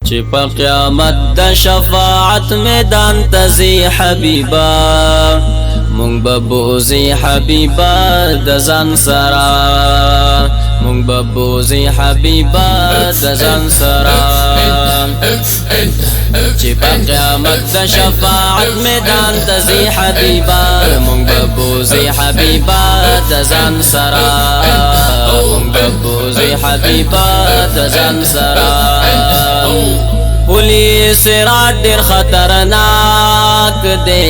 چې په قیامت د شفاعت میدان تزي حبیبا مونږ به بوزي حبیبا د ځان سره مونږ به بوزي حبیبا د ځان سره چې په قیامت د شفاعت میدان تزي حبیبا مونږ به بوزي حبیبا د ځان سره مونږ به بوزي حبیبا د ځان سره پولیس رات ډیر خطرناک دی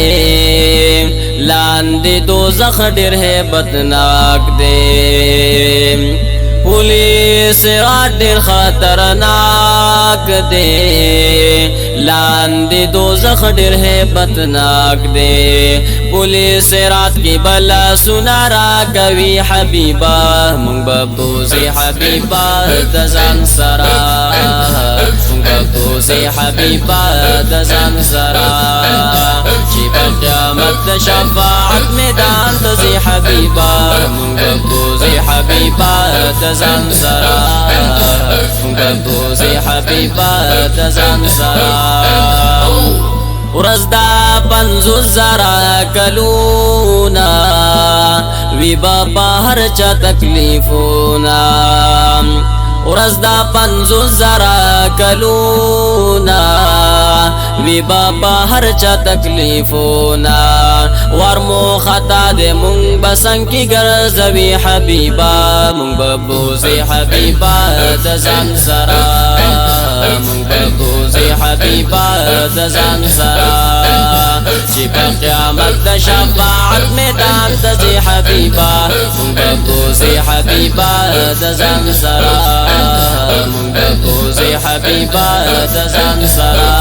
لاندې دوزخ ډیر هیبتناک دی پولیس رات ډیر خطرناک دی لاندې دوزخ ډیر هیبتناک دی پولیس رات کې بلا سنارا کوي حبیبا مونږ به بوزي حبیبا د ځان سره مونږ به بوزي حبیبا د ځان سره چې په قیامت د شفاعت میدان تزي حبیبا مونږ به بوزي حبیبا د ځان سره مونږ به بوزي حبیبا د ځان سره ورځ دا 50,000 کلونه وی با په هر چا تکلیفونه ورځ دا 50,000 کلونه وی با په هر چا تکلیفونه ورمو خطا دې مونږ بسنګ کې ګرځوي حبیبا مونږ به بوزي حبیبا د ځان سره مونږ به بوزي حبیبا د ځان سره چې په قیامت د شفاعت میدان تزي حبیبا مونږ به بوزي حبیبا د ځان سره مونږ به بوزي حبیبا د ځان سره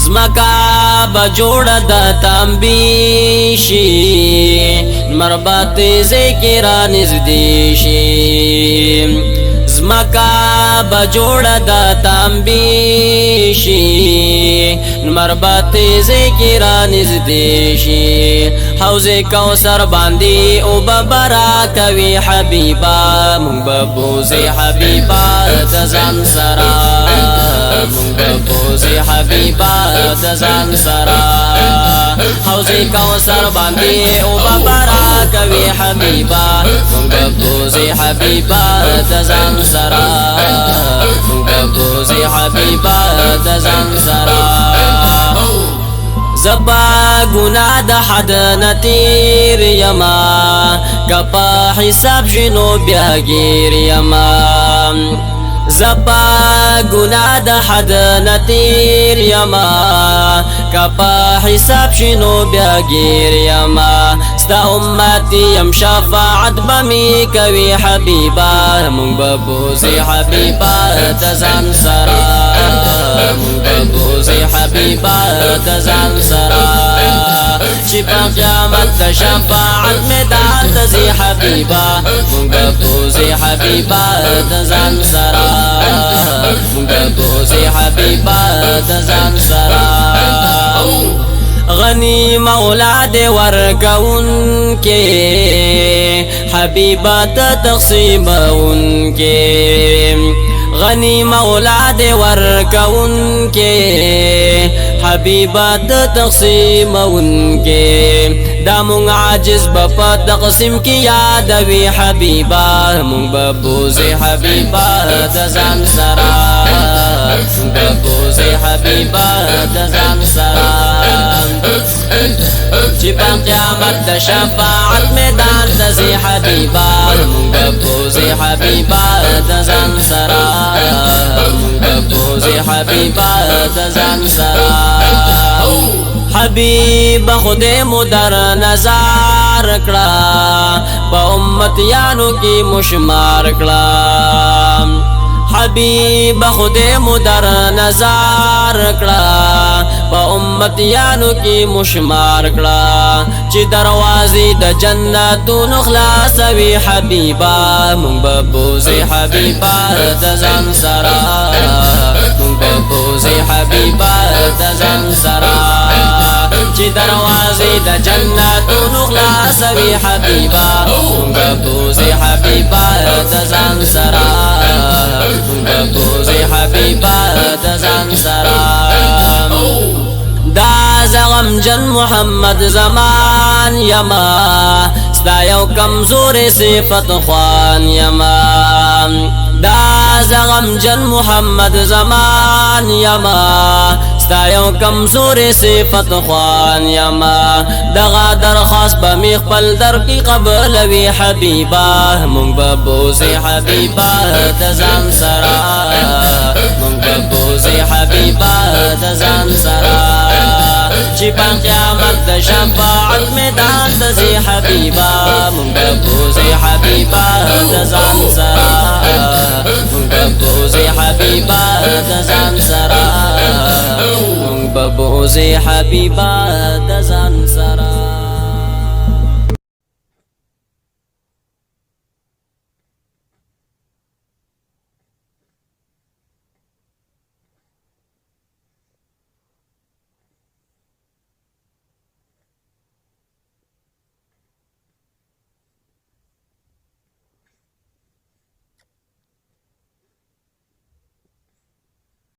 زمکا بجوړه د تنبی شي مربات ذکر نږدې شي زمکا بجوړه د تنبی شي مربات ذکر نږدې شي حوض کوثر باندې او ببرا کوي حبیبا مونږ به بوزي حبیبا د ځان سره مونږ به بوزي حبیبا د ځان سره حوض کوثر باندې او ببرا کوي حبیبا مونږ به بوزي حبیبا د ځان سره مونږ به بوزي حبیبا د ځان سره زبا گناہ د حد نتیر یما کپا حساب شنو بیا گیر یما زبا گناہ د حد نتیر یما کپا حساب شنو بیا گیر یما ستا امتی یم شفاعت بمی کوي حبیبا مونږ به بوزي حبیبا د ځان سره مونږ به بوزي حبیبا د ځان سره چې په قیامت د شفاعت میدان تزي حبیبا مونږ به بوزي حبیبا د ځان سره مونږ به بوزي حبیبا د ځان سره غنی مولا دے ورکون کے حبیبا تقسیم ان کے غنی مولا دے ورکون کے حبیبا تقسیم ان کے دامون عاجز بپا تقسیم کی یاد وی حبیبا مونږ به بوزي حبیبا د ځان سره مونږ به بوزي حبیبا د ځان سره چې په قیامت د شفاعت میدان تزي حبیبا مونږ به بوزي حبیبا د ځان سره مونږ به بوزي حبیبا د ځان سره حبیب خدای مو در نظر کړه په امتیانو کې مشمار کړه حبیب خدای مو در نظر کړه په امتیانو کې مشمار کړه چې دروازې د جنتونو خلاصوي حبیبا مونږ به بوزي حبیبا د ځان سره مونږ به بوزي حبیبا د ځان سره چې دروازې بوزي دا جنتونو خلاصوي حبيبا مونږ بوزي حبيبا د ځان سره مونږ بوزي حبيبا د ځان سره دا زغم جن محمد زمان یما ستا یو کمزور صفت خوان یما دا زغم جن محمد زمان یما ستا یو کمزور صفت خوان یما دغه درخواست به می خپل در کی قبلوي حبیبا مونږ به بوزي حبیبا د ځان سره مونږ به بوزي حبیبا د ځان سره چې په قیامت د شفاعت میدان ته ځي حبیبا مونږ به بوزي حبیبا د ځان سره مونږ به بوزي حبیبا د ځان سره مونږ به بوزي حبیبا د ځان سره